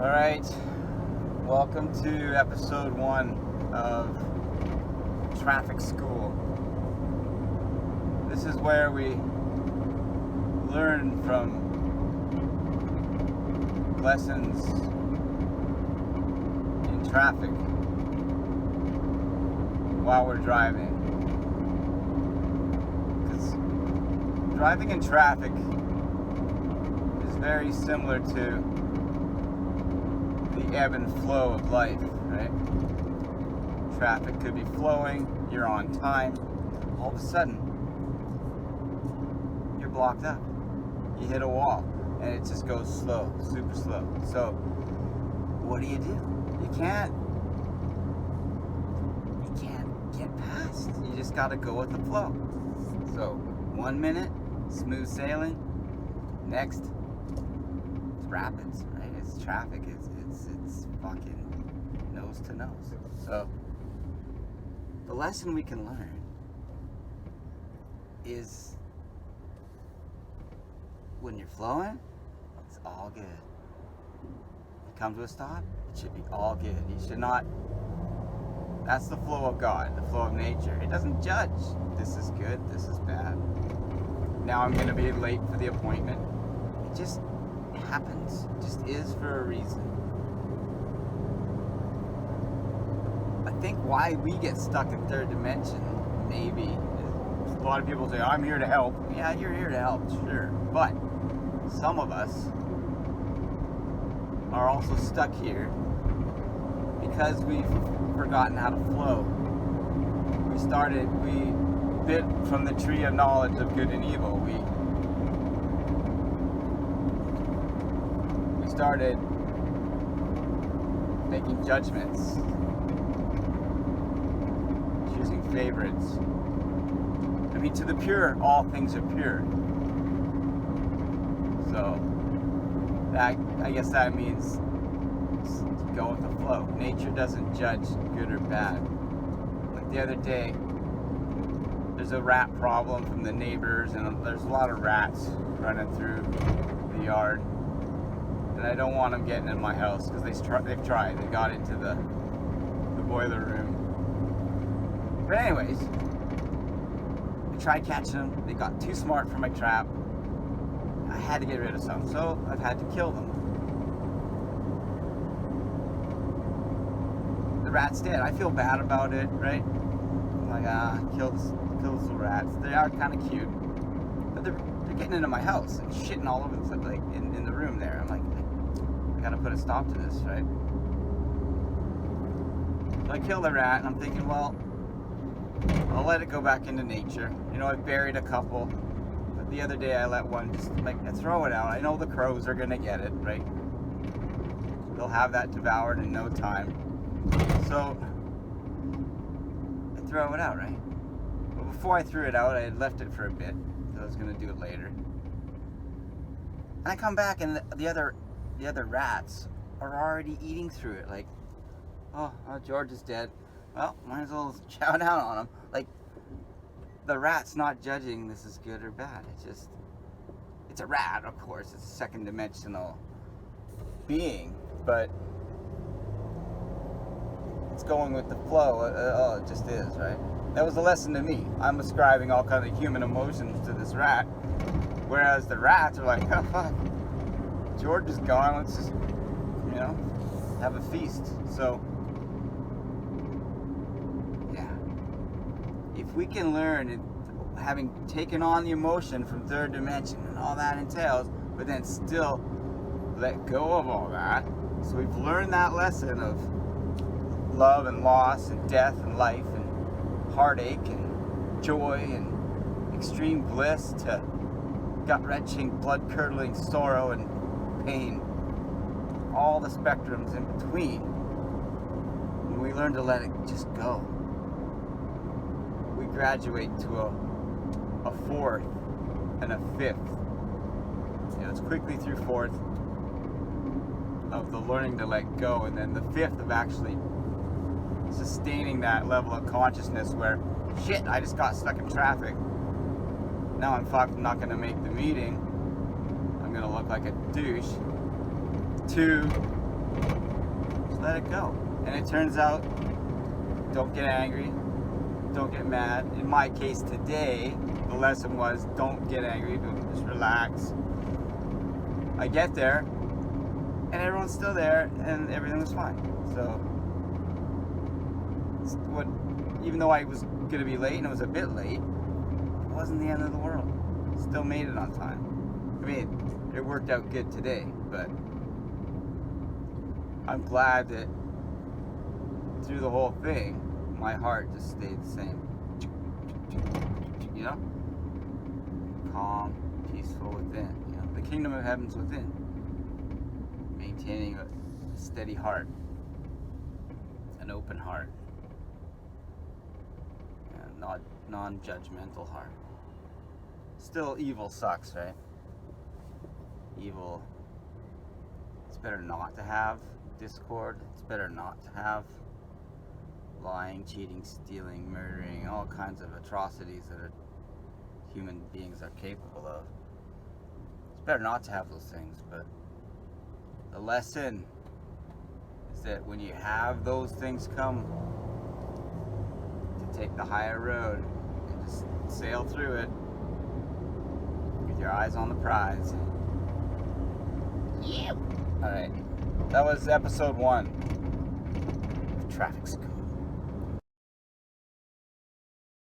Alright, welcome to episode 1 of Traffic School. This is where we learn from lessons in traffic while we're driving. Because driving in traffic is very similar to the ebb and flow of life, right? Traffic could be flowing, you're on time, all of a sudden you're blocked up. You hit a wall and it just goes slow, super slow. So what do? You can't get past. You just gotta go with the flow. So 1 minute, smooth sailing. Next, it's rapids, right? It's traffic. It's fucking nose to nose. So the lesson we can learn is when you're flowing, it's all good. You come to a stop, it should be all good. You should not. That's the flow of God, the flow of nature. It doesn't judge. This is good, this is bad. Now I'm going to be late for the appointment. It just happens. It just is for a reason. I think why we get stuck in third dimension, maybe, is a lot of people say, I'm here to help. Yeah, you're here to help, sure. But some of us are also stuck here because we've forgotten how to flow. We bit from the tree of knowledge of good and evil. We started making judgments, choosing favorites. I mean, to the pure, all things are pure. So, I guess that means go with the flow. Nature doesn't judge good or bad. Like the other day, there's a rat problem from the neighbors, and there's a lot of rats running through the yard. And I don't want them getting in my house because they've tried. They got into the boiler room. But anyways, I tried catching them. They got too smart for my trap. I had to get rid of some, so I've had to kill them. The rat's dead. I feel bad about it, right? I'm like, kill these little rats. They are kind of cute, but they're getting into my house and shitting all over the place, like in the room there. I'm like, I gotta put a stop to this, right? So I kill the rat, and I'm thinking, well, I'll let it go back into nature. You know, I've buried a couple, but the other day I let one just I throw it out. I know the crows are gonna get it, right? They'll have that devoured in no time. So I throw it out, right? But before I threw it out, I had left it for a bit because I was gonna do it later. And I come back, and the other rats are already eating through it. Like, oh, George is dead. Well, might as well chow down on him. Like, the rat's not judging this is good or bad. It's a rat, of course. It's a second dimensional being, but it's going with the flow. It just is, right? That was a lesson to me. I'm ascribing all kinds of human emotions to this rat, whereas the rats are like, oh fuck, George is gone. Let's just, have a feast. So, yeah. If we can learn, having taken on the emotion from third dimension and all that entails, but then still let go of all that. So we've learned that lesson of love and loss and death and life and heartache and joy and extreme bliss to gut-wrenching, blood-curdling sorrow and pain. All the spectrums in between. When we learn to let it just go, we graduate to a fourth and a fifth. It's quickly through fourth of the learning to let go, and then the fifth of actually sustaining that level of consciousness where, shit, I just got stuck in traffic. Now I'm fucked, I'm not going to make the meeting. I'm going to look like a douche. To Just let it go. And it turns out, don't get angry, don't get mad. In my case today, the lesson was don't get angry, just relax. I get there, and everyone's still there, and everything was fine. So, even though I was going to be late, and it was a bit late, it wasn't the end of the world. Still made it on time. I mean, it worked out good today, but I'm glad that through the whole thing, my heart just stayed the same. You know? Calm, peaceful within. You know? The kingdom of heaven's within. Maintaining a steady heart. An open heart. And non-judgmental heart. Still, evil sucks, right? Evil. It's better not to have discord. It's better not to have lying, cheating, stealing, murdering, all kinds of atrocities that human beings are capable of. It's better not to have those things, but the lesson is that when you have those things come, to take the higher road and just sail through it with your eyes on the prize. Yep. Alright, that was episode 1 of Traffic School.